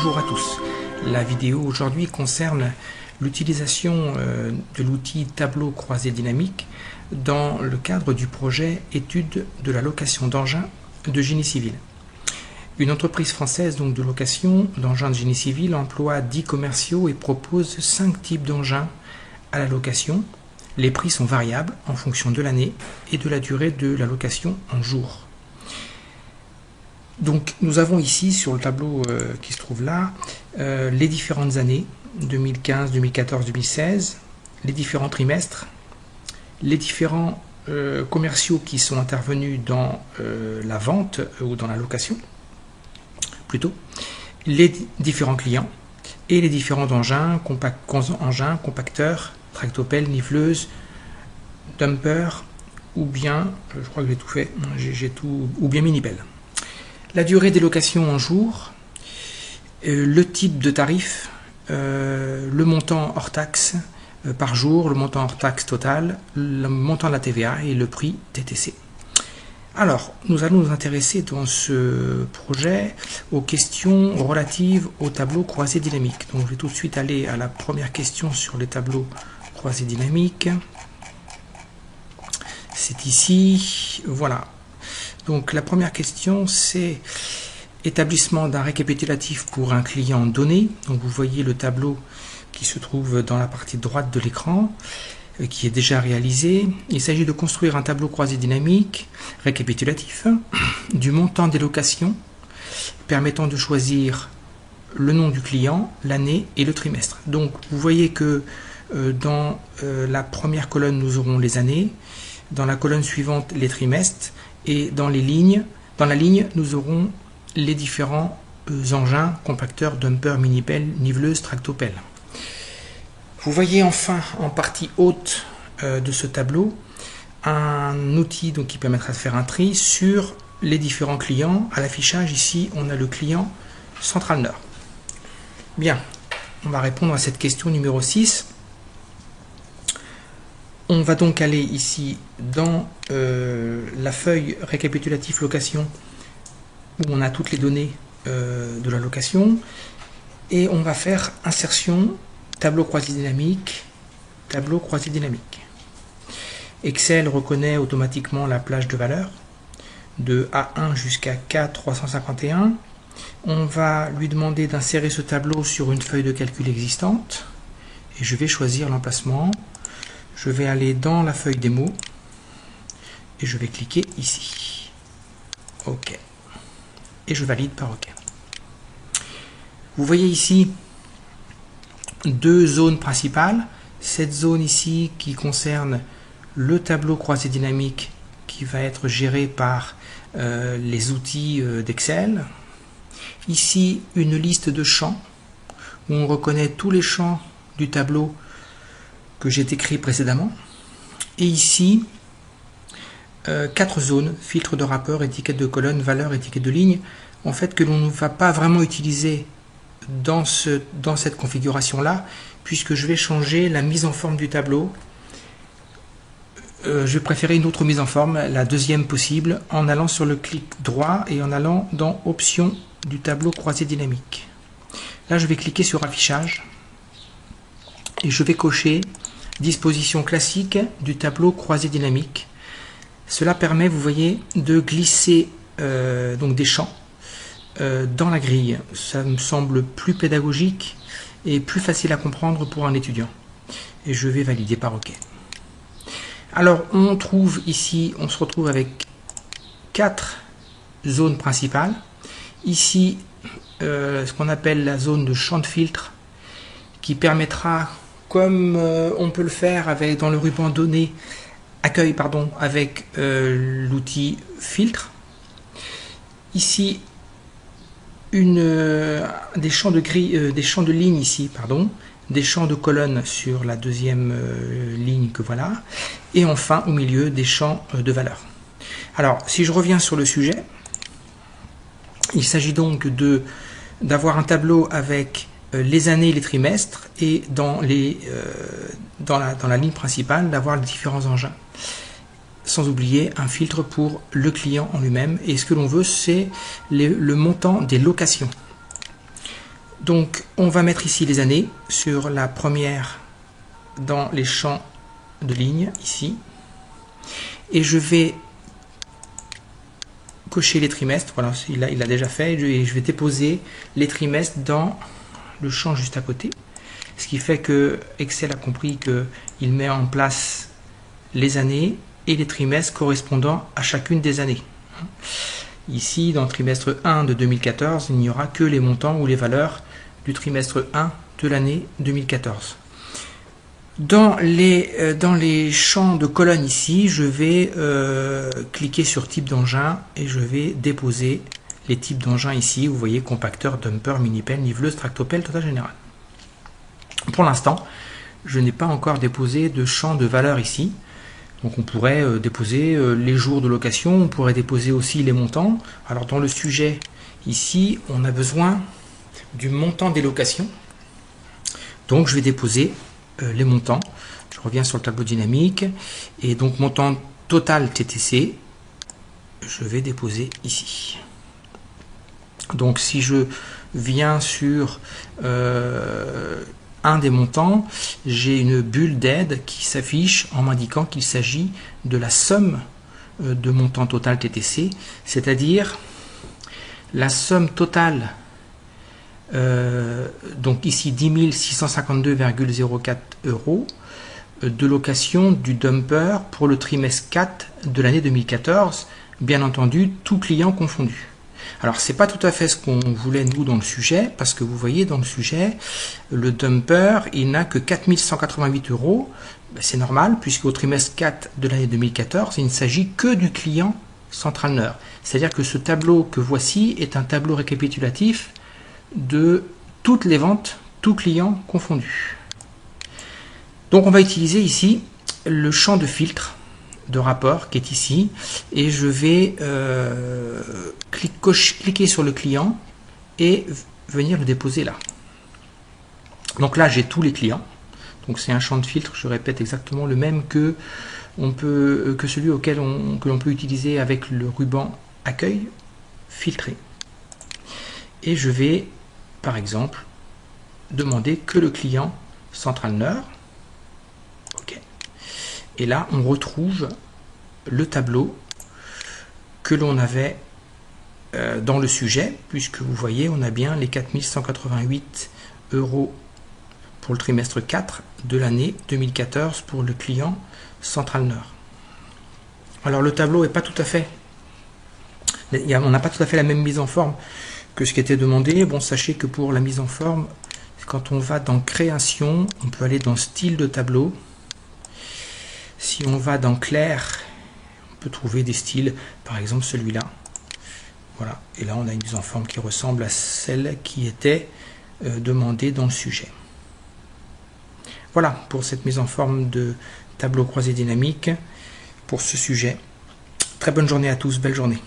Bonjour à tous. La vidéo aujourd'hui concerne l'utilisation de l'outil tableau croisé dynamique dans le cadre du projet étude de la location d'engins de génie civil. Une entreprise française donc de location d'engins de génie civil emploie 10 commerciaux et propose 5 types d'engins à la location. Les prix sont variables en fonction de l'année et de la durée de la location en jours. Donc nous avons ici sur le tableau qui se trouve là les différentes années 2015, 2014, 2016, les différents trimestres, les différents commerciaux qui sont intervenus dans la vente ou dans la location plutôt, les différents clients et les différents engins, compacteurs, tractopelles, niveleuses, dumpers ou bien, je crois que j'ai tout fait, j'ai tout, ou bien minipelles. La durée des locations en jours, le type de tarif, le montant hors taxe par jour, le montant hors taxe total, le montant de la TVA et le prix TTC. Alors, nous allons nous intéresser dans ce projet aux questions relatives au tableau croisé dynamique. Donc, je vais tout de suite aller à la première question sur les tableaux croisés dynamiques. C'est ici, voilà. Donc la première question, c'est établissement d'un récapitulatif pour un client donné. Donc vous voyez le tableau qui se trouve dans la partie droite de l'écran, qui est déjà réalisé. Il s'agit de construire un tableau croisé dynamique récapitulatif du montant des locations, permettant de choisir le nom du client, l'année et le trimestre. Donc vous voyez que dans la première colonne, nous aurons les années, dans la colonne suivante, les trimestres, et dans la ligne, nous aurons les différents engins, compacteurs, dumpers, minipelles, niveleuses, tractopelles. Vous voyez enfin en partie haute de ce tableau un outil donc, qui permettra de faire un tri sur les différents clients. À l'affichage ici, on a le client Centrale Nord. Bien, on va répondre à cette question numéro 6. On va donc aller ici dans la feuille récapitulatif location où on a toutes les données de la location et on va faire insertion, tableau croisé dynamique, tableau croisé dynamique. Excel reconnaît automatiquement la plage de valeurs de A1 jusqu'à K351. On va lui demander d'insérer ce tableau sur une feuille de calcul existante et je vais choisir l'emplacement. Je vais aller dans la feuille démo et je vais cliquer ici. OK. Et je valide par OK. Vous voyez ici deux zones principales. Cette zone ici qui concerne le tableau croisé dynamique qui va être géré par les outils d'Excel. Ici, une liste de champs où on reconnaît tous les champs du tableau que j'ai décrit précédemment. Et ici, 4 zones, filtre de rapport, étiquette de colonne, valeur, étiquette de ligne, en fait que l'on ne va pas vraiment utiliser dans cette configuration-là, puisque je vais changer la mise en forme du tableau. Je vais préférer une autre mise en forme, la deuxième possible, en allant sur le clic droit et en allant dans Options du tableau croisé dynamique. Là, je vais cliquer sur Affichage et je vais cocher disposition classique du tableau croisé dynamique. Cela permet, vous voyez, de glisser donc des champs dans la grille. Ça me semble plus pédagogique et plus facile à comprendre pour un étudiant. Et je vais valider par OK. Alors, on se retrouve avec 4 zones principales. Ici, ce qu'on appelle la zone de champ de filtre qui permettra, comme on peut le faire dans le ruban données accueil avec l'outil filtre. Ici des champs de ligne ici, des champs de colonne sur la deuxième ligne que voilà, et enfin au milieu des champs de valeur. Alors si je reviens sur le sujet, il s'agit donc d'avoir un tableau avec les années et les trimestres et dans la ligne principale d'avoir les différents engins. sans oublier un filtre pour le client en lui-même. Et ce que l'on veut, c'est le montant des locations. Donc on va mettre ici les années sur la première dans les champs de ligne ici. Et je vais cocher les trimestres. Voilà, il a déjà fait. Et je vais déposer les trimestres dans le champ juste à côté. Ce qui fait que Excel a compris qu'il met en place les années et les trimestres correspondant à chacune des années. Ici, dans le trimestre 1 de 2014, il n'y aura que les montants ou les valeurs du trimestre 1 de l'année 2014. Dans les champs de colonnes ici, je vais cliquer sur type d'engin et je vais déposer les types d'engins ici. Vous voyez compacteur, dumper, mini-pelle, niveleuse, tractopelle, total général. Pour l'instant, je n'ai pas encore déposé de champ de valeur ici. Donc on pourrait déposer les jours de location, on pourrait déposer aussi les montants. Alors dans le sujet ici, on a besoin du montant des locations. Donc je vais déposer les montants. Je reviens sur le tableau dynamique. Et donc montant total TTC, je vais déposer ici. Donc si je viens sur un des montants, j'ai une bulle d'aide qui s'affiche en m'indiquant qu'il s'agit de la somme de montant total TTC, c'est-à-dire la somme totale, donc ici 10 652,04 € de location du dumper pour le trimestre 4 de l'année 2014, bien entendu, tout client confondu. Alors, c'est pas tout à fait ce qu'on voulait, nous, dans le sujet, parce que vous voyez, dans le sujet, le dumper, il n'a que 4 188 €. Ben, c'est normal, puisqu'au trimestre 4 de l'année 2014, il ne s'agit que du client Central Nord. C'est-à-dire que ce tableau que voici est un tableau récapitulatif de toutes les ventes, tous clients confondus. Donc, on va utiliser ici le champ de filtre de rapport qui est ici et je vais cliquer sur le client et venir le déposer là. Donc là j'ai tous les clients, donc c'est un champ de filtre, je répète, exactement le même que celui que l'on peut utiliser avec le ruban accueil filtré. Et je vais par exemple demander que le client Central Nord. Et là, on retrouve le tableau que l'on avait dans le sujet, puisque vous voyez, on a bien les 4 188 € pour le trimestre 4 de l'année 2014 pour le client Central Nord. Alors, le tableau est pas tout à fait... on n'a pas tout à fait la même mise en forme que ce qui était demandé. Bon, sachez que pour la mise en forme, quand on va dans Création, on peut aller dans Style de tableau. Si on va dans Clair, on peut trouver des styles, par exemple celui-là. Voilà, et là on a une mise en forme qui ressemble à celle qui était demandée dans le sujet. Voilà pour cette mise en forme de tableau croisé dynamique pour ce sujet. Très bonne journée à tous, belle journée.